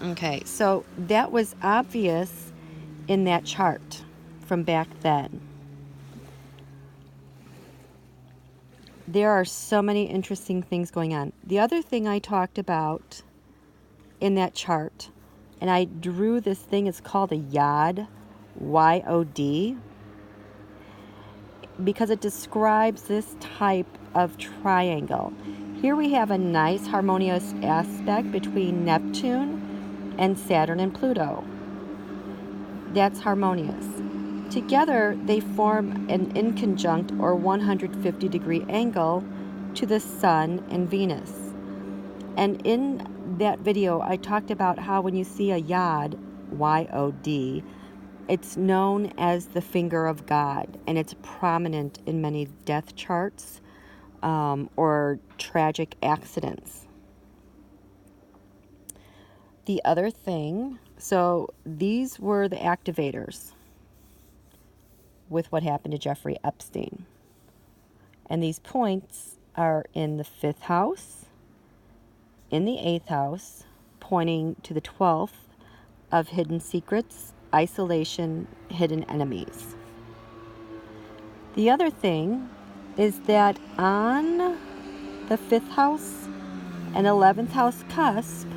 Okay, so that was obvious in that chart from back then. There are so many interesting things going on. The other thing I talked about in that chart, and I drew this thing, it's called a YOD, Y-O-D, because it describes this type of triangle. Here we have a nice harmonious aspect between Neptune and Saturn and Pluto. That's harmonious. Together, they form an inconjunct or 150-degree angle to the Sun and Venus. And in that video, I talked about how when you see a Yod, Y-O-D, it's known as the finger of God, and it's prominent in many death charts or tragic accidents. The other thing, so these were the activators with what happened to Jeffrey Epstein. And these points are in the 5th house, in the 8th house, pointing to the 12th of hidden secrets, isolation, hidden enemies. The other thing is that on the 5th house and 11th house cusp,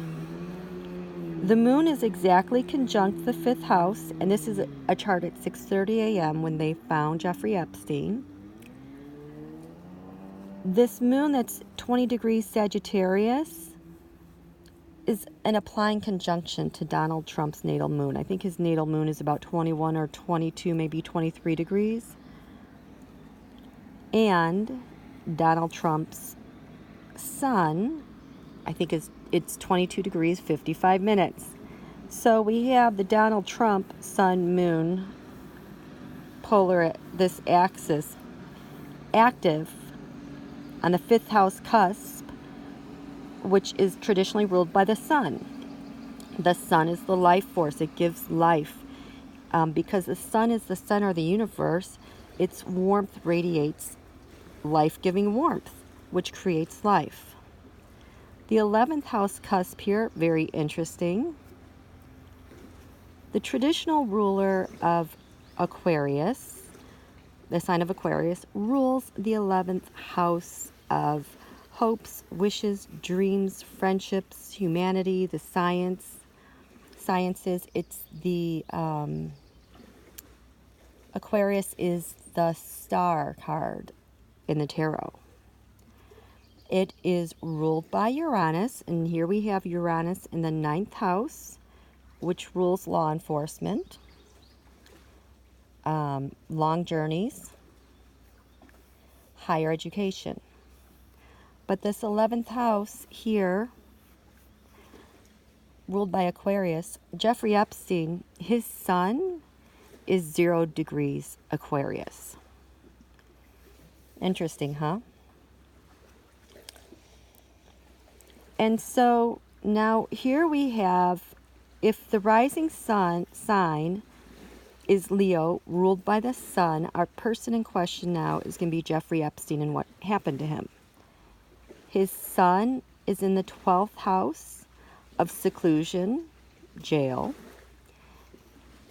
the moon is exactly conjunct the 5th house, and this is a chart at 6:30 a.m. when they found Jeffrey Epstein. This moon that's 20 degrees Sagittarius is an applying conjunction to Donald Trump's natal moon. I think his natal moon is about 21 or 22, maybe 23 degrees. And Donald Trump's sun, I think it's 22 degrees, 55 minutes. So we have the Donald Trump sun moon polar, this axis, active on the 5th house cusp, which is traditionally ruled by the sun. The sun is the life force. It gives life. Because the sun is the center of the universe, its warmth radiates life-giving warmth, which creates life. The 11th house cusp here, very interesting. The traditional ruler of Aquarius, the sign of Aquarius, rules the 11th house of hopes, wishes, dreams, friendships, humanity, the sciences. It's the Aquarius is the star card in the tarot. It is ruled by Uranus, and here we have Uranus in the 9th house, which rules law enforcement, long journeys, higher education. But this 11th house here, ruled by Aquarius, Jeffrey Epstein, his sun is 0 degrees Aquarius. Interesting, huh? And so now here we have, if the rising sun sign is Leo, ruled by the sun, our person in question now is going to be Jeffrey Epstein and what happened to him. His sun is in the 12th house of seclusion, jail.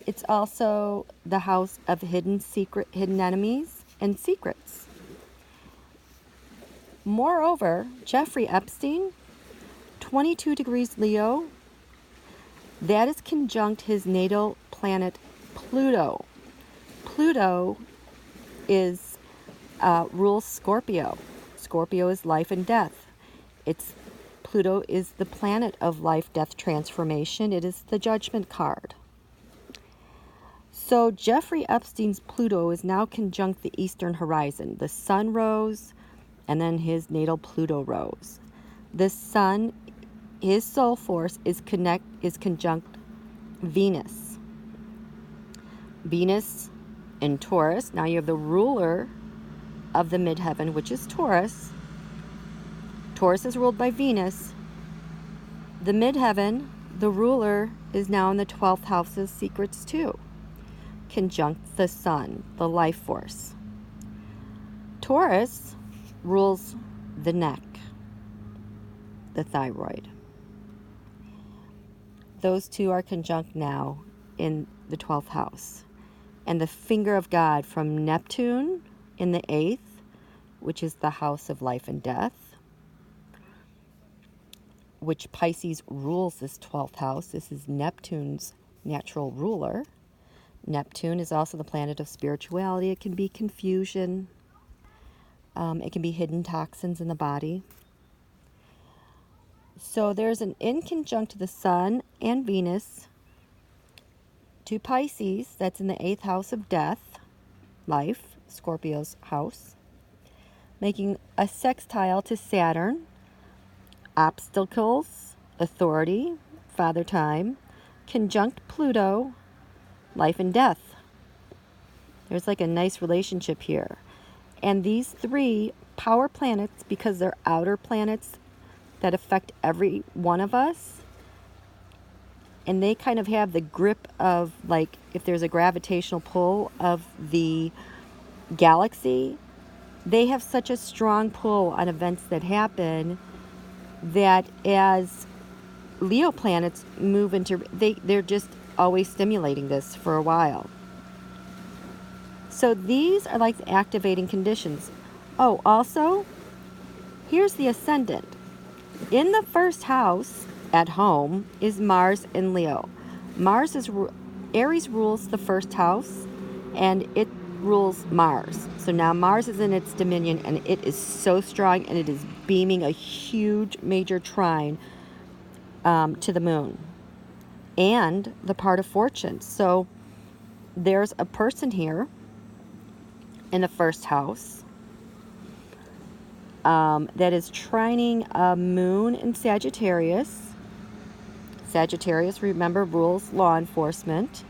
It's also the house of hidden enemies and secrets. Moreover, Jeffrey Epstein, 22 degrees Leo, that is conjunct his natal planet Pluto. Pluto is rules Scorpio. Scorpio is life and death. Pluto is the planet of life, death, transformation. It is the judgment card. So Jeffrey Epstein's Pluto is now conjunct the eastern horizon. The sun rose, and then his natal Pluto rose. The sun, his soul force, is conjunct Venus. Venus in Taurus. Now you have the ruler of the midheaven, which is Taurus. Taurus is ruled by Venus. The midheaven, the ruler, is now in the 12th house of secrets too, conjunct the sun, the life force. Taurus rules the neck, the thyroid. those two are conjunct now in the 12th house. And the finger of God from Neptune in the 8th, which is the house of life and death, which Pisces rules this 12th house. This is Neptune's natural ruler. Neptune is also the planet of spirituality. It can be confusion. It can be hidden toxins in the body. So there's an in conjunct to the Sun and Venus to Pisces. That's in the 8th house of death, life, Scorpio's house, making a sextile to Saturn, obstacles, authority, father time, conjunct Pluto, life and death. There's like a nice relationship here. And these three power planets, because they're outer planets that affect every one of us, and they kind of have the grip of, like, if there's a gravitational pull of the galaxy, they have such a strong pull on events that happen that as Leo planets move into, they're just always stimulating this for a while. So these are like the activating conditions. Oh, also, here's the ascendant. In the first house at home is Mars in Leo. Aries rules the first house, and it rules Mars. So now Mars is in its dominion, and it is so strong, and it is beaming a huge major trine to the moon and the part of fortune. So there's a person here in the first house that is trining a moon in Sagittarius. Sagittarius, remember, rules law enforcement.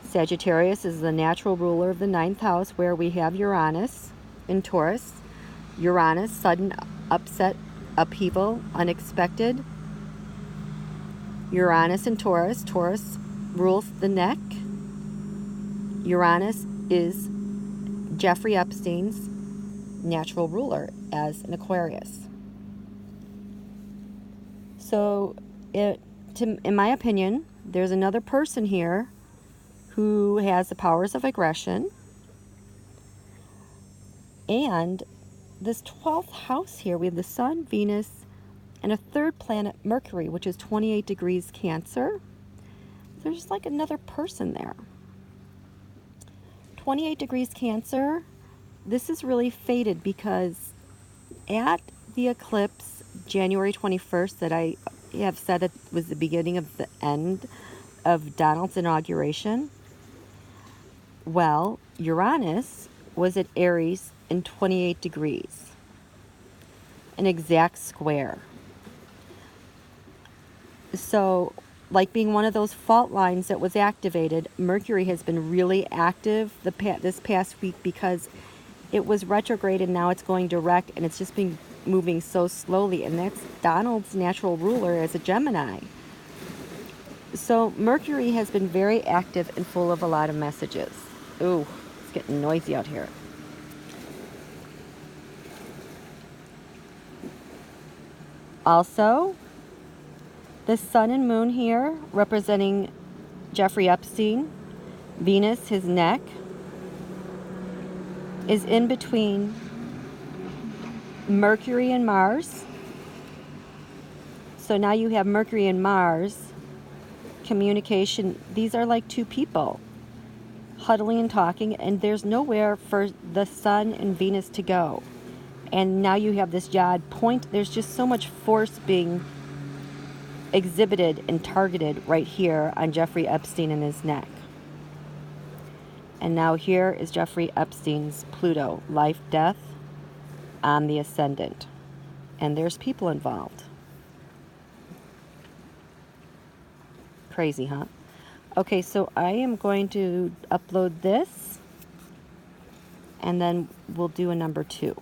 Sagittarius is the natural ruler of the 9th house, where we have Uranus in Taurus. Uranus, sudden upset, upheaval, unexpected. Uranus in Taurus. Taurus rules the neck. Uranus is Jeffrey Epstein's natural ruler as an Aquarius. So, in my opinion, there's another person here who has the powers of aggression. And this 12th house here, we have the Sun, Venus, and a third planet, Mercury, which is 28 degrees Cancer. There's like another person there. 28 degrees Cancer. This is really fated because at the eclipse, January 21st, that I have said that was the beginning of the end of Donald's inauguration, well, Uranus was at Aries in 28 degrees, an exact square. So, like being one of those fault lines that was activated, Mercury has been really active this past week because it was retrograde and now it's going direct, and it's just been moving so slowly, and that's Donald's natural ruler as a Gemini. So Mercury has been very active and full of a lot of messages. Ooh, it's getting noisy out here. Also, the Sun and Moon here representing Jeffrey Epstein, Venus, his neck, is in between Mercury and Mars. So now you have Mercury and Mars, communication. These are like two people huddling and talking, and there's nowhere for the Sun and Venus to go. And now you have this Yod point. There's just so much force being exhibited and targeted right here on Jeffrey Epstein and his neck. And now here is Jeffrey Epstein's Pluto, life, death, on the ascendant. And there's people involved. Crazy, huh? Okay, so I am going to upload this, and then we'll do a number 2.